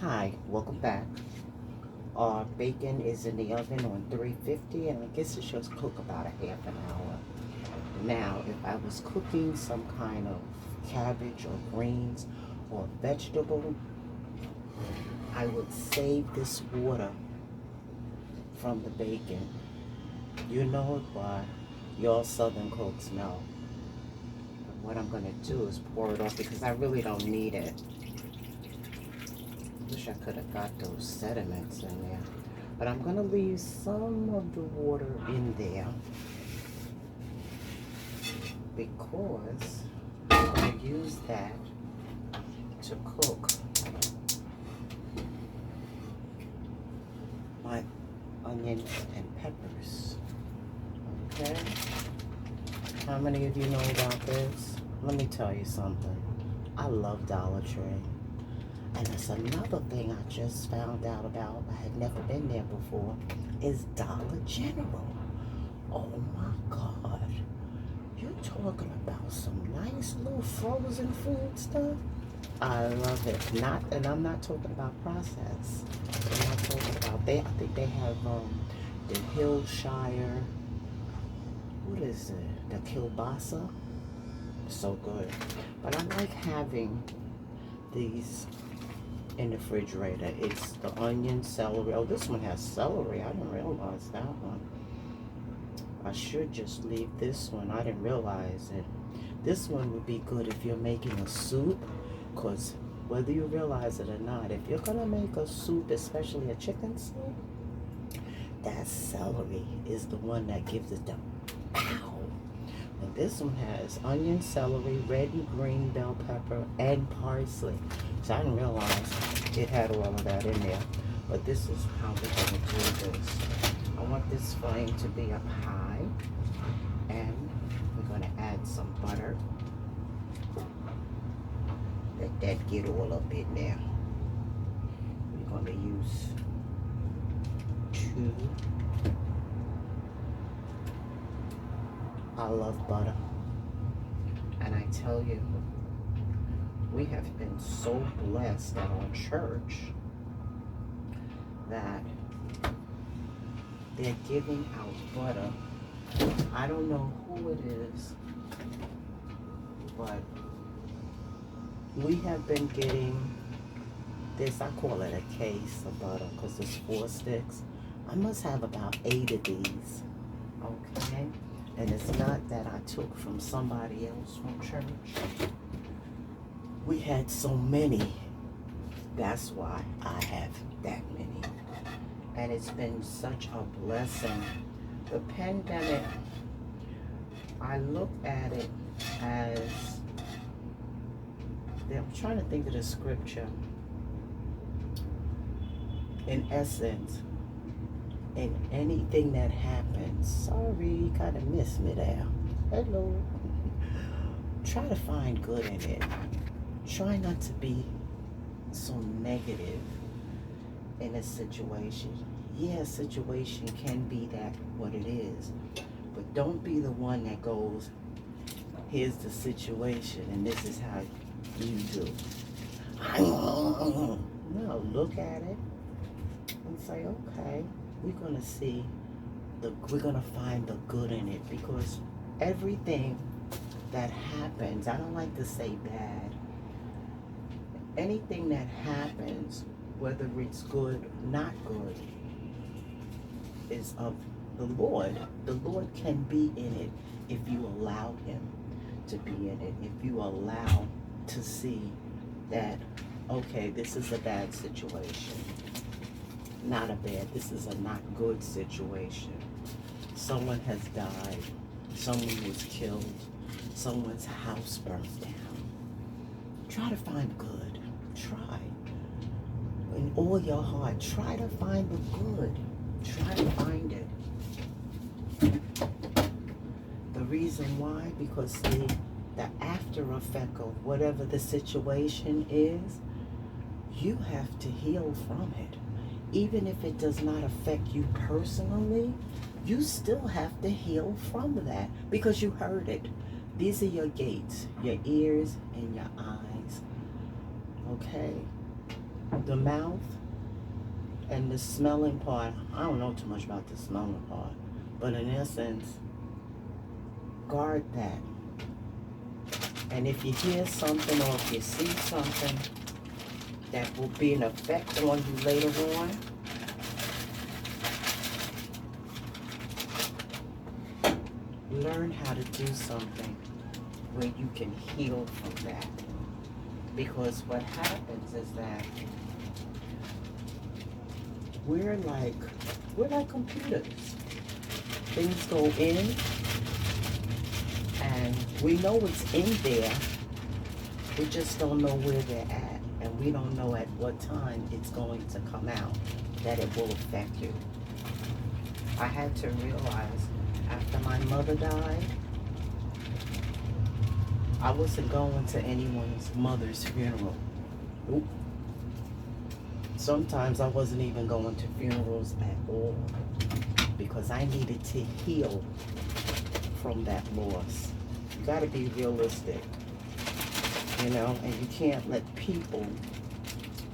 Hi, welcome back. Our bacon is in the oven on 350 and I guess it should cook about a half an hour. Now, if I was cooking some kind of cabbage or greens or vegetable, I would save this water from the bacon. You know it, but y'all southern cooks know. But what I'm going to do is pour it off because I really don't need it. Wish I could have got those sediments in there. But I'm going to leave some of the water in there because I'm going to use that to cook my onions and peppers. Okay? How many of you know about this? Let me tell you something. I love Dollar Tree. And that's another thing I just found out about. I had never been there before. Is Dollar General. Oh my God. You're talking about some nice little frozen food stuff. I love it. And I'm not talking about processed. I'm not talking about I think they have the Hillshire. What is it? The kielbasa. So good. But I like having these in the refrigerator. It's the onion, celery. Oh, this one has celery. I didn't realize that one. I should just leave this one. I didn't realize it. This one would be good if you're making a soup, because whether you realize it or not, if you're gonna make a soup, especially a chicken soup, that celery is the one that gives it the pow. And this one has onion, celery, red and green bell pepper, and parsley. So I didn't realize it had all of that in there. But this is how we're going to do this. I want this flame to be up high. And we're going to add some butter. Let that get all up in there. We're going to use 2. I love butter. And I tell you, we have been so blessed at our church that they're giving out butter. I don't know who it is, but we have been getting this, I call it a case of butter because it's 4 sticks. I must have about 8 of these, okay? And it's not that I took from somebody else from church. We had so many. That's why I have that many. And it's been such a blessing. The pandemic, I look at it as, I'm trying to think of the scripture. In essence, in anything that happens, sorry, kind of missed me there. Hello. Try to find good in it. Try not to be so negative in a situation. Yeah, a situation can be that what it is, but don't be the one that goes, here's the situation and this is how you do. No, look at it and say, okay, we're gonna see we're gonna find the good in it, because everything that happens, I don't like to say bad, anything that happens, whether it's good, not good, is of the Lord. The Lord can be in it if you allow him to be in it. If you allow to see that, okay, this is a bad situation. Not a bad, this is a not good situation. Someone has died. Someone was killed. Someone's house burned down. Try to find good. Try. In all your heart, try to find the good. Try to find it. The reason why, because the after effect of whatever the situation is, you have to heal from it. Even if it does not affect you personally, you still have to heal from that because you heard it. These are your gates, your ears and your eyes. Okay? the mouth and the smelling part. I don't know too much about the smelling part, but in essence, guard that. And if you hear something or if you see something that will be an effect on you later on, learn how to do something where you can heal from that. Because what happens is that we're like computers. Things go in and we know it's in there. We just don't know where they're at. And we don't know at what time it's going to come out that it will affect you. I had to realize after my mother died, I wasn't going to anyone's mother's funeral. Nope. Sometimes I wasn't even going to funerals at all because I needed to heal from that loss. You gotta be realistic, you know, and you can't let people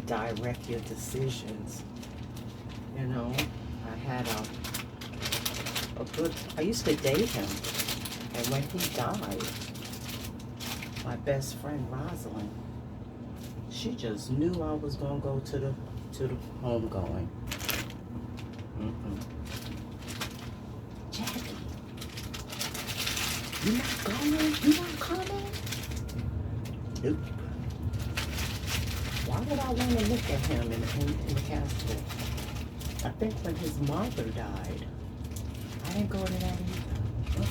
direct your decisions. You know, I had I used to date him, and when he died, my best friend Rosalind, she just knew I was gonna go to the homegoing. Jackie, you not going? You not coming? Nope. Why would I want to look at him in the casket? I think when his mother died, I didn't go to that either.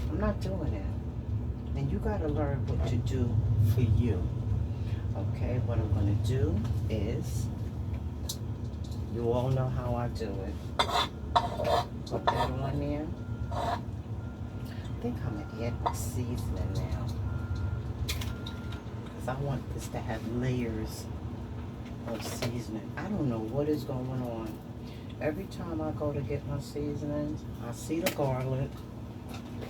I'm not doing it. And you got to learn what to do for you. Okay, what I'm going to do is, you all know how I do it. Put that on there. I think I'm going to add my seasoning now. Because I want this to have layers of seasoning. I don't know what is going on. Every time I go to get my seasonings, I see the garlic,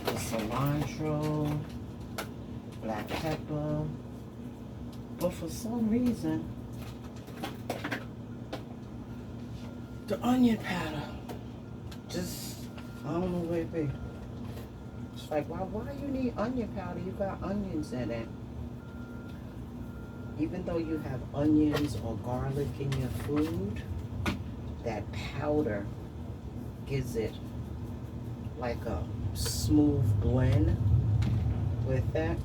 the cilantro, black pepper, but for some reason, the onion powder, just, I don't know where it be. It's like, why you need onion powder? You got onions in it. Even though you have onions or garlic in your food, that powder gives it like a smooth blend with that.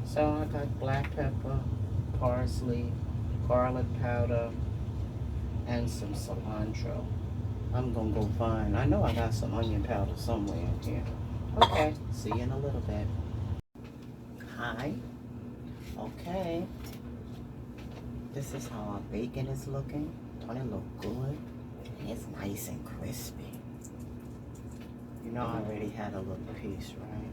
So I got black pepper, parsley, garlic powder, and some cilantro. I'm gonna go find, I know I got some onion powder somewhere in here. Okay, see you in a little bit. Hi. Okay. This is how our bacon is looking. Don't it look good? It's nice and crispy. You know I already had a little piece, right?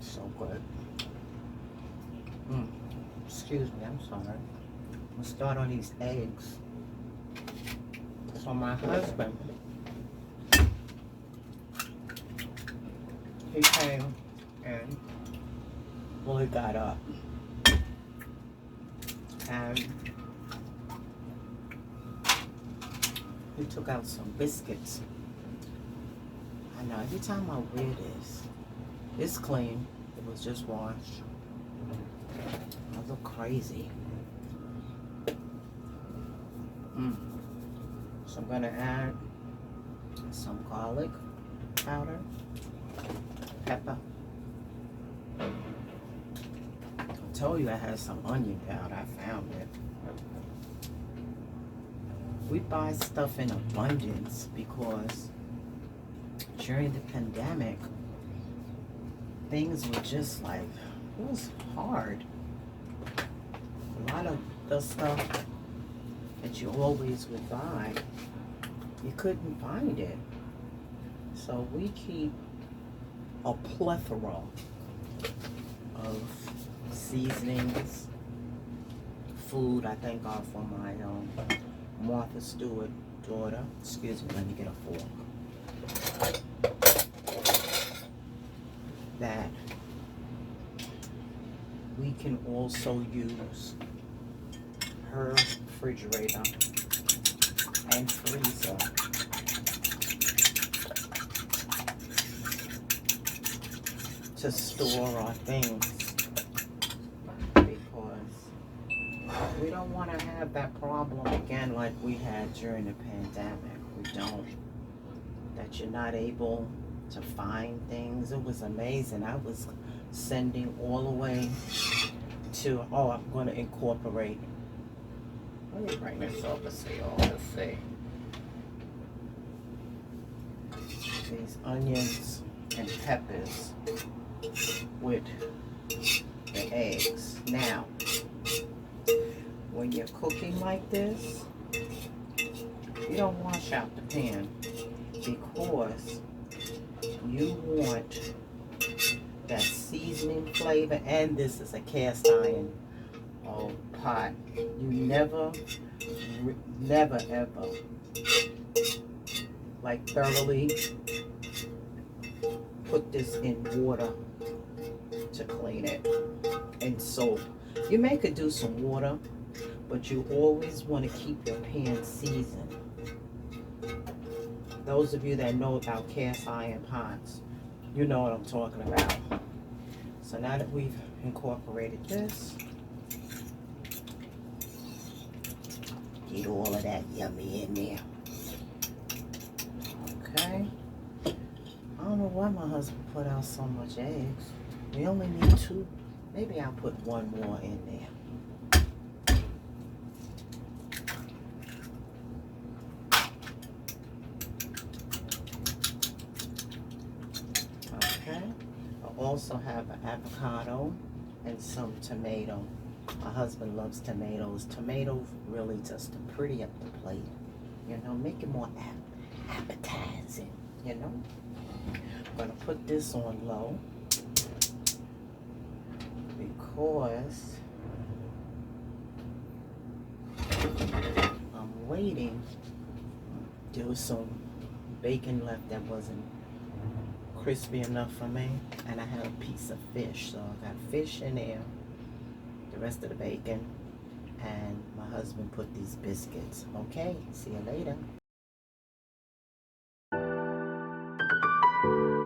So good. Excuse me, I'm sorry. I'm gonna start on these eggs. So my husband, he came and he got up and he took out some biscuits. I know every time I wear this, it's clean. It was just washed. I look crazy. So I'm gonna add some garlic powder, pepper. I told you I had some onion powder. I found it. We buy stuff in abundance because during the pandemic, things were just like, it was hard. A lot of the stuff that you always would buy, you couldn't find it. So we keep a plethora of seasonings, food. I thank God for my Martha Stewart daughter. Excuse me, let me get a fork. That can also use her refrigerator and freezer to store our things, because we don't want to have that problem again like we had during the pandemic. We don't. That you're not able to find things. It was amazing. I was sending all the way to, oh, I'm going to incorporate. Let me bring this over so you all can see. These onions and peppers with the eggs. Now, when you're cooking like this, you don't wash out the pan, because you want that seasoning flavor, and this is a cast iron pot. You never ever like thoroughly put this in water to clean it, and soap. You may could do some water, but you always want to keep your pan seasoned. Those of you that know about cast iron pots, you know what I'm talking about. So now that we've incorporated this, get all of that yummy in there. Okay. I don't know why my husband put out so much eggs. We only need 2. Maybe I'll put 1 more in there. Okay. I also have an avocado and some tomato. My husband loves tomatoes. Tomatoes really just to pretty up the plate. You know, make it more appetizing, you know. I'm going to put this on low, because I'm waiting. There was some bacon left that wasn't crispy enough for me, and I had a piece of fish, so I got fish in there, the rest of the bacon, and my husband put these biscuits. Okay, see you later.